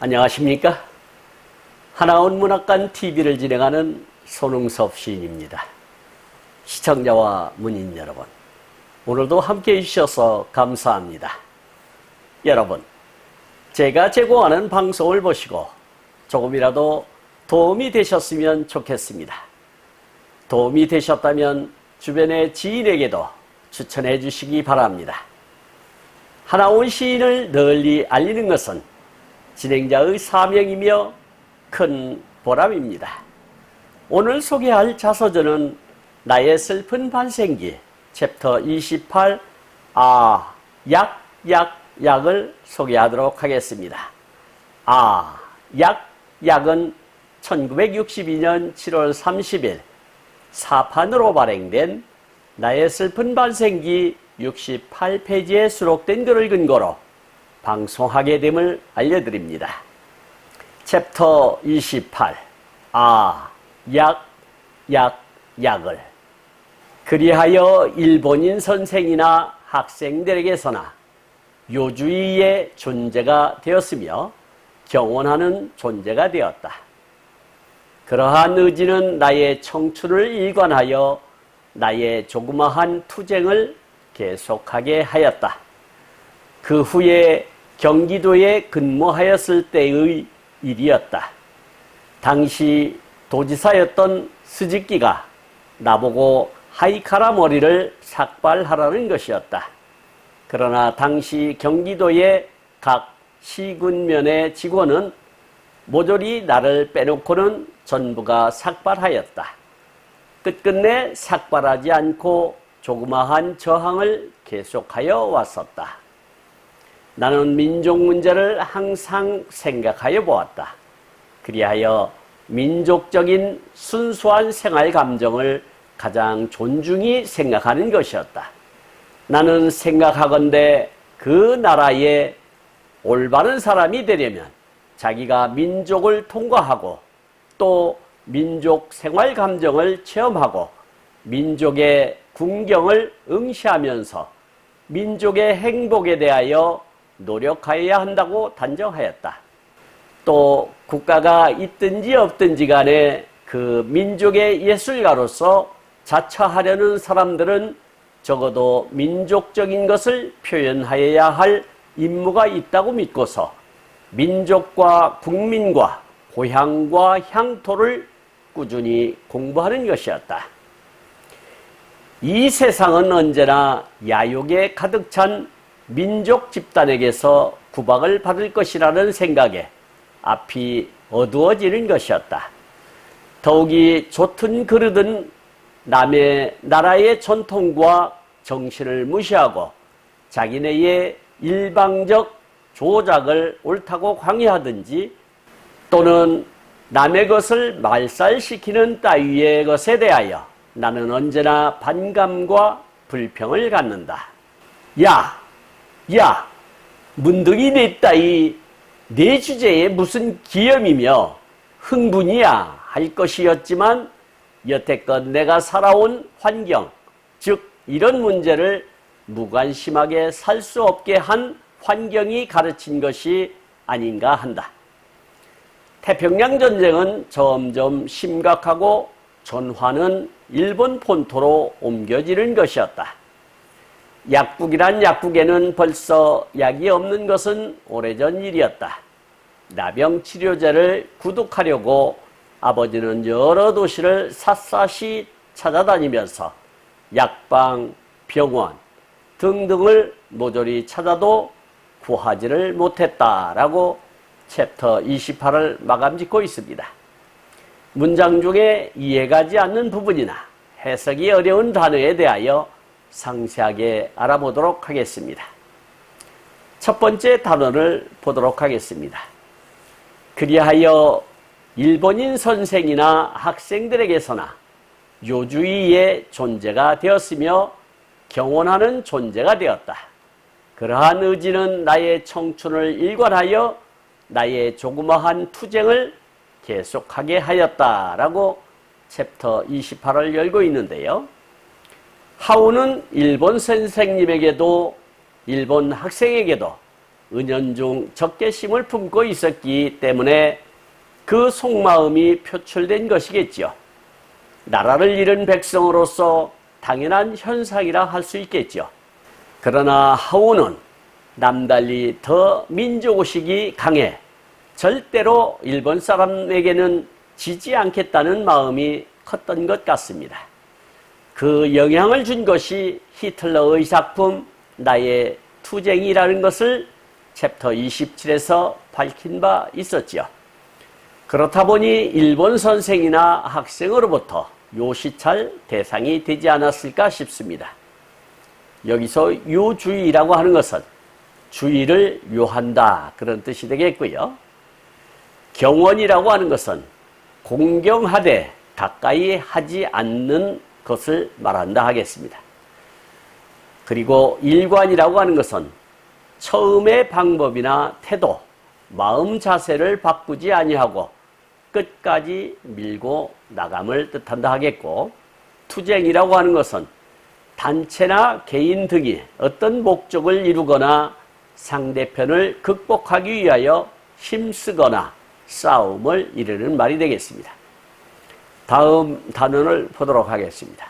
안녕하십니까? 하나원 문학관 TV를 진행하는 손흥섭 시인입니다. 시청자와 문인 여러분, 오늘도 함께해 주셔서 감사합니다. 여러분, 제가 제공하는 방송을 보시고 조금이라도 도움이 되셨으면 좋겠습니다. 도움이 되셨다면 주변의 지인에게도 추천해 주시기 바랍니다. 하나원 시인을 널리 알리는 것은 진행자의 사명이며 큰 보람입니다. 오늘 소개할 자서전은 나의 슬픈 반생기 챕터 28 약을 소개하도록 하겠습니다. 약은 1962년 7월 30일 사판으로 발행된 나의 슬픈 반생기 68페이지에 수록된 글을 근거로 방송하게 됨을 알려드립니다. 챕터 28 약을 그리하여 일본인 선생이나 학생들에게서나 요주의의 존재가 되었으며 경원하는 존재가 되었다. 그러한 의지는 나의 청춘을 일관하여 나의 조그마한 투쟁을 계속하게 하였다. 그 후에 경기도에 근무하였을 때의 일이었다. 당시 도지사였던 스즈키가 나보고 하이카라 머리를 삭발하라는 것이었다. 그러나 당시 경기도의 각 시군면의 직원은 모조리 나를 빼놓고는 전부가 삭발하였다. 끝끝내 삭발하지 않고 조그마한 저항을 계속하여 왔었다. 나는 민족 문제를 항상 생각하여 보았다. 그리하여 민족적인 순수한 생활 감정을 가장 존중히 생각하는 것이었다. 나는 생각하건대 그 나라의 올바른 사람이 되려면 자기가 민족을 통과하고 또 민족 생활 감정을 체험하고 민족의 궁경을 응시하면서 민족의 행복에 대하여 노력하여야 한다고 단정하였다. 또 국가가 있든지 없든지 간에 그 민족의 예술가로서 자처하려는 사람들은 적어도 민족적인 것을 표현하여야 할 임무가 있다고 믿고서 민족과 국민과 고향과 향토를 꾸준히 공부하는 것이었다. 이 세상은 언제나 야욕에 가득 찬 민족 집단에게서 구박을 받을 것이라는 생각에 앞이 어두워지는 것이었다. 더욱이 좋든 그르든 남의 나라의 전통과 정신을 무시하고 자기네의 일방적 조작을 옳다고 강요하든지 또는 남의 것을 말살시키는 따위의 것에 대하여 나는 언제나 반감과 불평을 갖는다. 문득이 내 따위 내 주제에 무슨 기염이며 흥분이야 할 것이었지만 여태껏 내가 살아온 환경, 즉 이런 문제를 무관심하게 살 수 없게 한 환경이 가르친 것이 아닌가 한다. 태평양 전쟁은 점점 심각하고 전화는 일본 본토로 옮겨지는 것이었다. 약국이란 약국에는 벌써 약이 없는 것은 오래전 일이었다. 나병 치료제를 구독하려고 아버지는 여러 도시를 샅샅이 찾아다니면서 약방, 병원 등등을 모조리 찾아도 구하지를 못했다라고 챕터 28을 마감짓고 있습니다. 문장 중에 이해가지 않는 부분이나 해석이 어려운 단어에 대하여 상세하게 알아보도록 하겠습니다. 첫 번째 단어를 보도록 하겠습니다. 그리하여 일본인 선생이나 학생들에게서나 요주의의 존재가 되었으며 경원하는 존재가 되었다. 그러한 의지는 나의 청춘을 일관하여 나의 조그마한 투쟁을 계속하게 하였다라고 챕터 28을 열고 있는데요. 하우는 일본 선생님에게도 일본 학생에게도 은연중 적개심을 품고 있었기 때문에 그 속마음이 표출된 것이겠지요. 나라를 잃은 백성으로서 당연한 현상이라 할 수 있겠죠. 그러나 하운은 남달리 더 민족의식이 강해 절대로 일본 사람에게는 지지 않겠다는 마음이 컸던 것 같습니다. 그 영향을 준 것이 히틀러의 작품 나의 투쟁이라는 것을 챕터 27에서 밝힌 바 있었지요. 그렇다 보니 일본 선생이나 학생으로부터 요시찰 대상이 되지 않았을까 싶습니다. 여기서 요주의라고 하는 것은 주의를 요한다 그런 뜻이 되겠고요. 경원이라고 하는 것은 공경하되 가까이 하지 않는 것을 말한다 하겠습니다. 그리고 일관이라고 하는 것은 처음의 방법이나 태도, 마음 자세를 바꾸지 아니하고 끝까지 밀고 나감을 뜻한다 하겠고, 투쟁이라고 하는 것은 단체나 개인 등이 어떤 목적을 이루거나 상대편을 극복하기 위하여 힘쓰거나 싸움을 이루는 말이 되겠습니다. 다음 단원을 보도록 하겠습니다.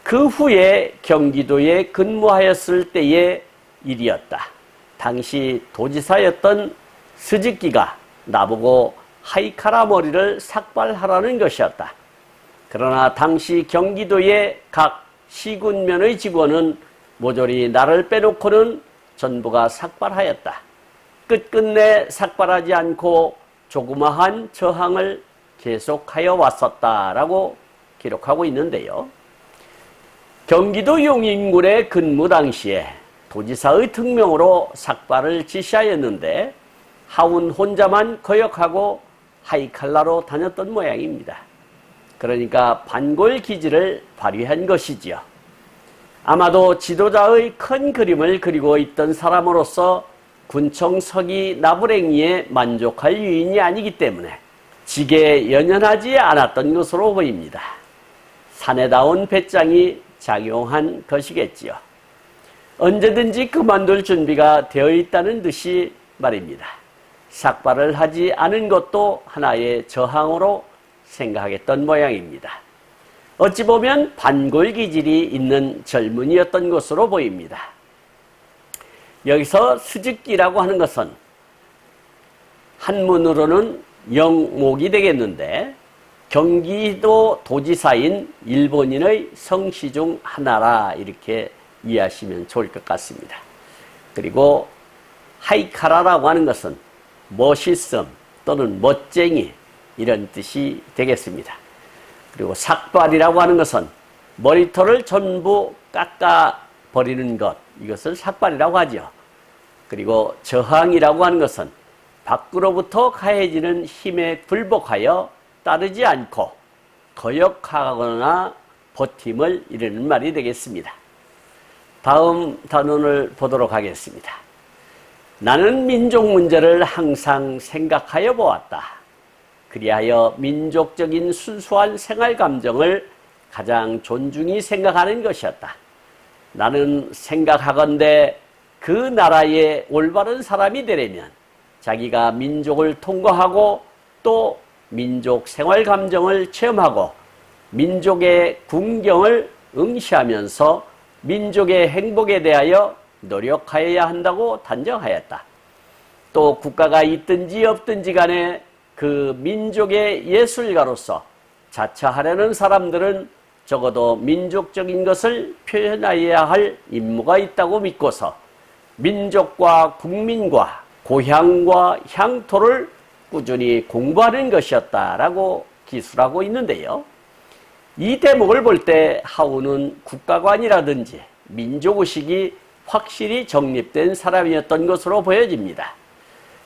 그 후에 경기도에 근무하였을 때의 일이었다. 당시 도지사였던 스즈키가 나보고 하이카라 머리를 삭발하라는 것이었다. 그러나 당시 경기도의 각 시군면의 직원은 모조리 나를 빼놓고는 전부가 삭발하였다. 끝끝내 삭발하지 않고 조그마한 저항을 계속하여 왔었다라고 기록하고 있는데요. 경기도 용인군의 근무 당시에 도지사의 특명으로 삭발을 지시하였는데 하운 혼자만 거역하고 하이칼라로 다녔던 모양입니다. 그러니까 반골 기질을 발휘한 것이지요. 아마도 지도자의 큰 그림을 그리고 있던 사람으로서 군청 서기 나부랭이에 만족할 유인이 아니기 때문에 직에 연연하지 않았던 것으로 보입니다. 사내다운 배짱이 작용한 것이겠지요. 언제든지 그만둘 준비가 되어 있다는 듯이 말입니다. 삭발을 하지 않은 것도 하나의 저항으로 생각했던 모양입니다. 어찌 보면 반골 기질이 있는 젊은이였던 것으로 보입니다. 여기서 스즈키라고 하는 것은 한문으로는 영목이 되겠는데 경기도 도지사인 일본인의 성씨 중 하나라 이렇게 이해하시면 좋을 것 같습니다. 그리고 하이카라라고 하는 것은 멋있음 또는 멋쟁이 이런 뜻이 되겠습니다. 그리고 삭발이라고 하는 것은 머리털을 전부 깎아버리는 것, 이것을 삭발이라고 하죠. 그리고 저항이라고 하는 것은 밖으로부터 가해지는 힘에 굴복하여 따르지 않고 거역하거나 버팀을 이루는 말이 되겠습니다. 다음 단원을 보도록 하겠습니다. 나는 민족 문제를 항상 생각하여 보았다. 그리하여 민족적인 순수한 생활 감정을 가장 존중히 생각하는 것이었다. 나는 생각하건대 그 나라의 올바른 사람이 되려면 자기가 민족을 통과하고 또 민족 생활 감정을 체험하고 민족의 궁경을 응시하면서 민족의 행복에 대하여 노력하여야 한다고 단정하였다. 또 국가가 있든지 없든지 간에 그 민족의 예술가로서 자처하려는 사람들은 적어도 민족적인 것을 표현하여야 할 임무가 있다고 믿고서 민족과 국민과 고향과 향토를 꾸준히 공부하는 것이었다라고 기술하고 있는데요. 이 대목을 볼 때 하운은 국가관이라든지 민족의식이 확실히 정립된 사람이었던 것으로 보여집니다.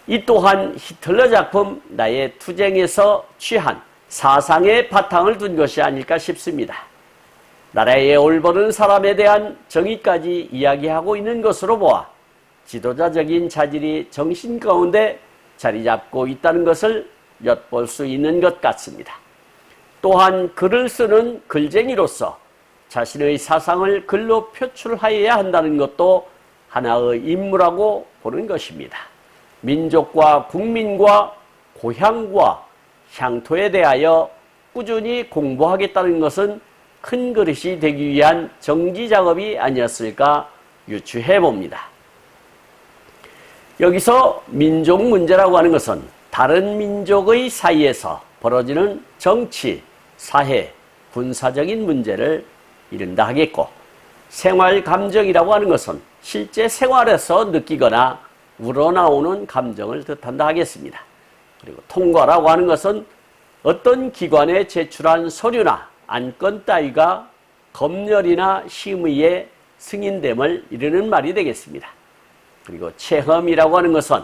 이 또한 히틀러 작품 나의 투쟁에서 취한 사상의 바탕을 둔 것이 아닐까 싶습니다. 나라의 올바른 사람에 대한 정의까지 이야기하고 있는 것으로 보아 지도자적인 자질이 정신 가운데 자리 잡고 있다는 것을 엿볼 수 있는 것 같습니다. 또한 글을 쓰는 글쟁이로서 자신의 사상을 글로 표출하여야 한다는 것도 하나의 임무라고 보는 것입니다. 민족과 국민과 고향과 향토에 대하여 꾸준히 공부하겠다는 것은 큰 그릇이 되기 위한 정지 작업이 아니었을까 유추해 봅니다. 여기서 민족 문제라고 하는 것은 다른 민족의 사이에서 벌어지는 정치, 사회, 군사적인 문제를 이른다 하겠고, 생활 감정이라고 하는 것은 실제 생활에서 느끼거나 우러나오는 감정을 뜻한다 하겠습니다. 그리고 통과라고 하는 것은 어떤 기관에 제출한 서류나 안건 따위가 검열이나 심의에 승인됨을 이르는 말이 되겠습니다. 그리고 체험이라고 하는 것은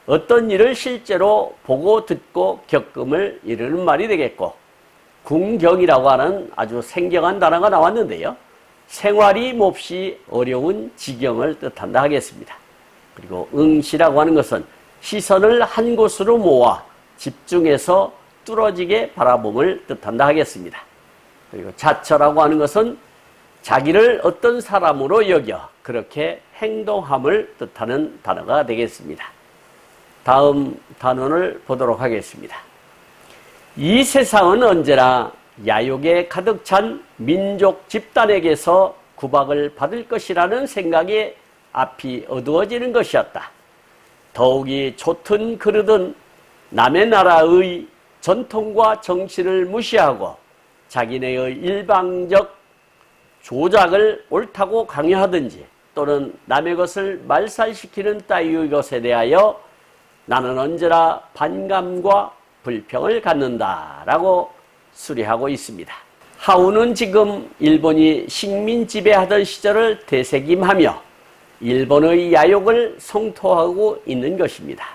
어떤 일을 실제로 보고 듣고 겪음을 이르는 말이 되겠고, 궁경이라고 하는 아주 생경한 단어가 나왔는데요, 생활이 몹시 어려운 지경을 뜻한다 하겠습니다. 그리고 응시라고 하는 것은 시선을 한 곳으로 모아 집중해서 뚫어지게 바라봄을 뜻한다 하겠습니다. 그리고 자처라고 하는 것은 자기를 어떤 사람으로 여겨 그렇게 행동함을 뜻하는 단어가 되겠습니다. 다음 단원을 보도록 하겠습니다. 이 세상은 언제나 야욕에 가득 찬 민족 집단에게서 구박을 받을 것이라는 생각이 앞이 어두워지는 것이었다. 더욱이 좋든 그르든 남의 나라의 전통과 정신을 무시하고 자기네의 일방적 조작을 옳다고 강요하든지 또는 남의 것을 말살시키는 따위의 것에 대하여 나는 언제나 반감과 불평을 갖는다라고 수리하고 있습니다. 하우는 지금 일본이 식민 지배하던 시절을 되새김하며 일본의 야욕을 성토하고 있는 것입니다.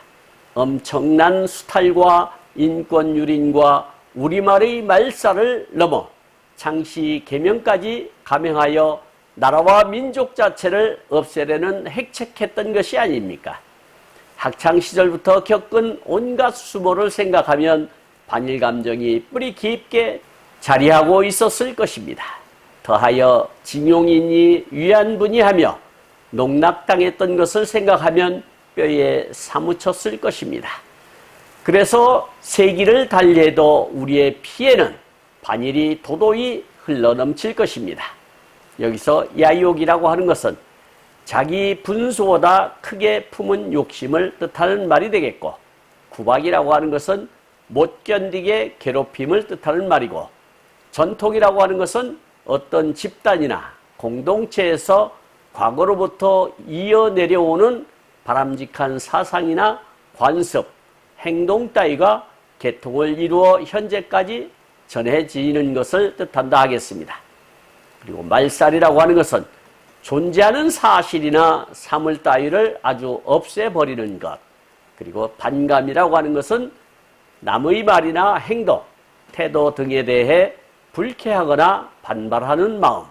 엄청난 수탈과 인권유린과 우리말의 말살을 넘어 장시 개명까지 감행하여 나라와 민족 자체를 없애려는 핵책했던 것이 아닙니까? 학창시절부터 겪은 온갖 수모를 생각하면 반일 감정이 뿌리 깊게 자리하고 있었을 것입니다. 더하여 징용인이 위안분이하며 농락당했던 것을 생각하면 뼈에 사무쳤을 것입니다. 그래서 세기를 달리해도 우리의 피에는 반일이 도도히 흘러넘칠 것입니다. 여기서 야욕이라고 하는 것은 자기 분수보다 크게 품은 욕심을 뜻하는 말이 되겠고, 구박이라고 하는 것은 못 견디게 괴롭힘을 뜻하는 말이고, 전통이라고 하는 것은 어떤 집단이나 공동체에서 과거로부터 이어내려오는 바람직한 사상이나 관습, 행동 따위가 개통을 이루어 현재까지 전해지는 것을 뜻한다 하겠습니다. 그리고 말살이라고 하는 것은 존재하는 사실이나 사물 따위를 아주 없애버리는 것. 그리고 반감이라고 하는 것은 남의 말이나 행동, 태도 등에 대해 불쾌하거나 반발하는 마음.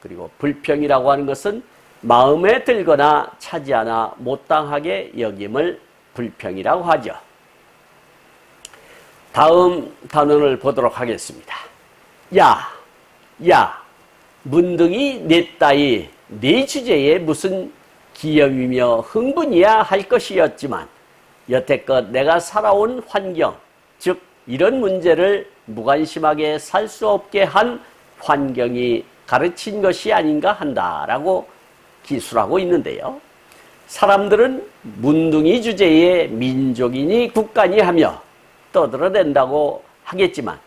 그리고 불평이라고 하는 것은 마음에 들거나 차지하나 못당하게 여김을 불평이라고 하죠. 다음 단원을 보도록 하겠습니다. 야, 문둥이 내 따위 네 주제에 무슨 기염이며 흥분이야 할 것이었지만 여태껏 내가 살아온 환경, 즉 이런 문제를 무관심하게 살 수 없게 한 환경이 가르친 것이 아닌가 한다라고 기술하고 있는데요. 사람들은 문둥이 주제에 민족이니 국가니 하며 떠들어댄다고 하겠지만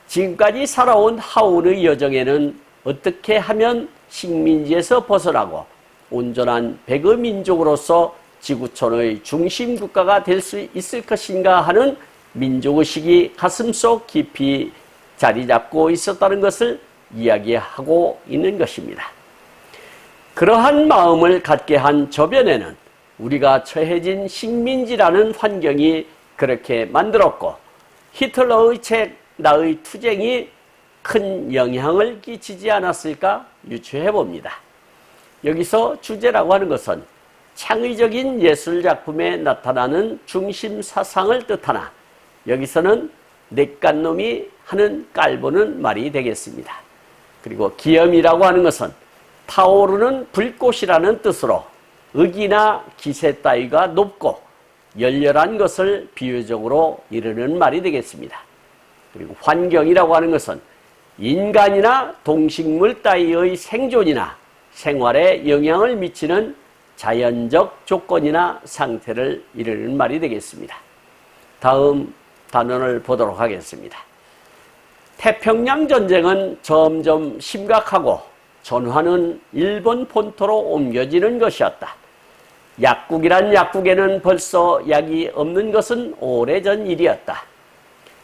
지금까지 살아온 하울의 여정에는 어떻게 하면 식민지에서 벗어나고 온전한 백의 민족으로서 지구촌의 중심 국가가 될 수 있을 것인가 하는 민족의식이 가슴속 깊이 자리 잡고 있었다는 것을 이야기하고 있는 것입니다. 그러한 마음을 갖게 한 저변에는 우리가 처해진 식민지라는 환경이 그렇게 만들었고 히틀러의 책 나의 투쟁이 큰 영향을 끼치지 않았을까 유추해 봅니다. 여기서 주제라고 하는 것은 창의적인 예술작품에 나타나는 중심 사상을 뜻하나 여기서는 냇간놈이 하는 깔보는 말이 되겠습니다. 그리고 기염이라고 하는 것은 타오르는 불꽃이라는 뜻으로 의기나 기세 따위가 높고 열렬한 것을 비유적으로 이르는 말이 되겠습니다. 그리고 환경이라고 하는 것은 인간이나 동식물 따위의 생존이나 생활에 영향을 미치는 자연적 조건이나 상태를 이르는 말이 되겠습니다. 다음 단원을 보도록 하겠습니다. 태평양 전쟁은 점점 심각하고 전화는 일본 본토로 옮겨지는 것이었다. 약국이란 약국에는 벌써 약이 없는 것은 오래전 일이었다.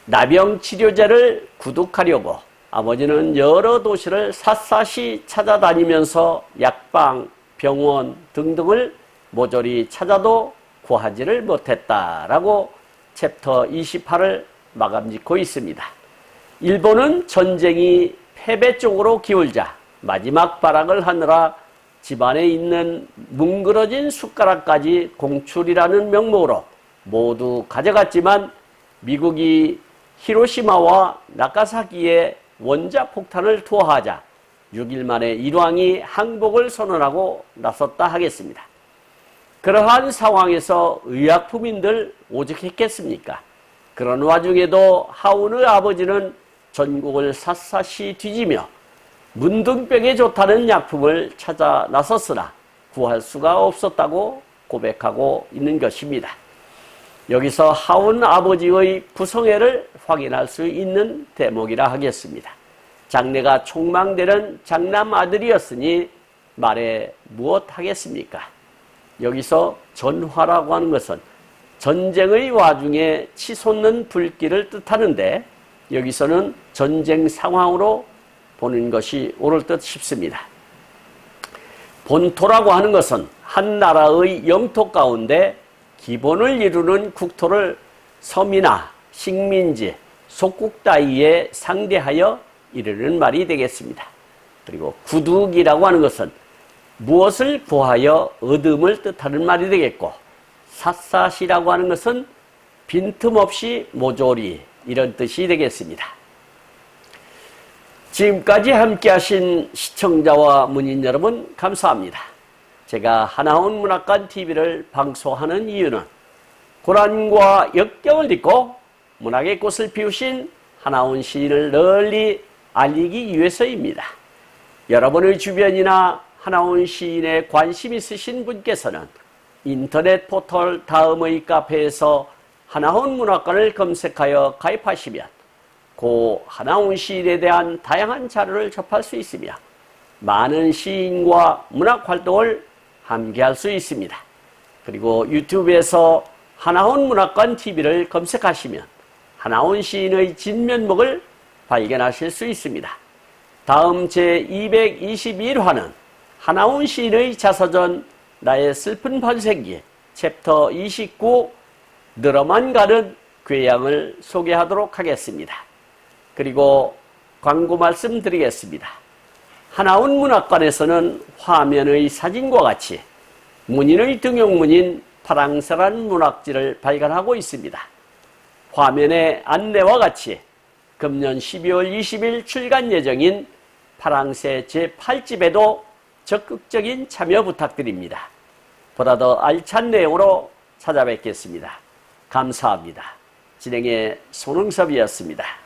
나병 치료제를 구독하려고 아버지는 여러 도시를 샅샅이 찾아다니면서 약방, 병원 등등을 모조리 찾아도 구하지를 못했다라고 챕터 28을 마감 짓고 있습니다. 일본은 전쟁이 패배 쪽으로 기울자 마지막 발악을 하느라 집안에 있는 뭉그러진 숟가락까지 공출이라는 명목으로 모두 가져갔지만 미국이 히로시마와 나가사키에 원자폭탄을 투하하자 6일 만에 일왕이 항복을 선언하고 나섰다 하겠습니다. 그러한 상황에서 의약품인들 오죽했겠습니까? 그런 와중에도 하운의 아버지는 전국을 샅샅이 뒤지며 문둥병에 좋다는 약품을 찾아 나섰으나 구할 수가 없었다고 고백하고 있는 것입니다. 여기서 하운 아버지의 구성애를 확인할 수 있는 대목이라 하겠습니다. 장래가 촉망되는 장남 아들이었으니 말해 무엇하겠습니까? 여기서 전화라고 하는 것은 전쟁의 와중에 치솟는 불길을 뜻하는데 여기서는 전쟁 상황으로 보는 것이 옳을 듯 싶습니다. 본토라고 하는 것은 한 나라의 영토 가운데 기본을 이루는 국토를 섬이나 식민지, 속국 따위에 상대하여 이르는 말이 되겠습니다. 그리고 구둑이라고 하는 것은 무엇을 구하여 얻음을 뜻하는 말이 되겠고 샅샅이라고 하는 것은 빈틈없이 모조리 이런 뜻이 되겠습니다. 지금까지 함께 하신 시청자와 문인 여러분 감사합니다. 제가 하나원 문학관 TV를 방송하는 이유는 고난과 역경을 딛고 문학의 꽃을 피우신 하나원 시인을 널리 알리기 위해서입니다. 여러분의 주변이나 하나원 시인에 관심 있으신 분께서는 인터넷 포털 다음의 카페에서 하나원 문학관을 검색하여 가입하시면 고 하나원 시인에 대한 다양한 자료를 접할 수 있으며 많은 시인과 문학 활동을 함께할 수 있습니다. 그리고 유튜브에서 하나원 문학관 TV를 검색하시면 하나원 시인의 진면목을 발견하실 수 있습니다. 다음 제221화는 하나원 시인의 자서전 나의 슬픈 반생기 챕터 29 늘어만 가는 궤양을 소개하도록 하겠습니다. 그리고 광고 말씀드리겠습니다. 하나원 문학관에서는 화면의 사진과 같이 문인의 등용문인 파랑새란 문학지를 발간하고 있습니다. 화면의 안내와 같이 금년 12월 20일 출간 예정인 파랑새 제8집에도 적극적인 참여 부탁드립니다. 보다 더 알찬 내용으로 찾아뵙겠습니다. 감사합니다. 진행의 손흥섭이었습니다.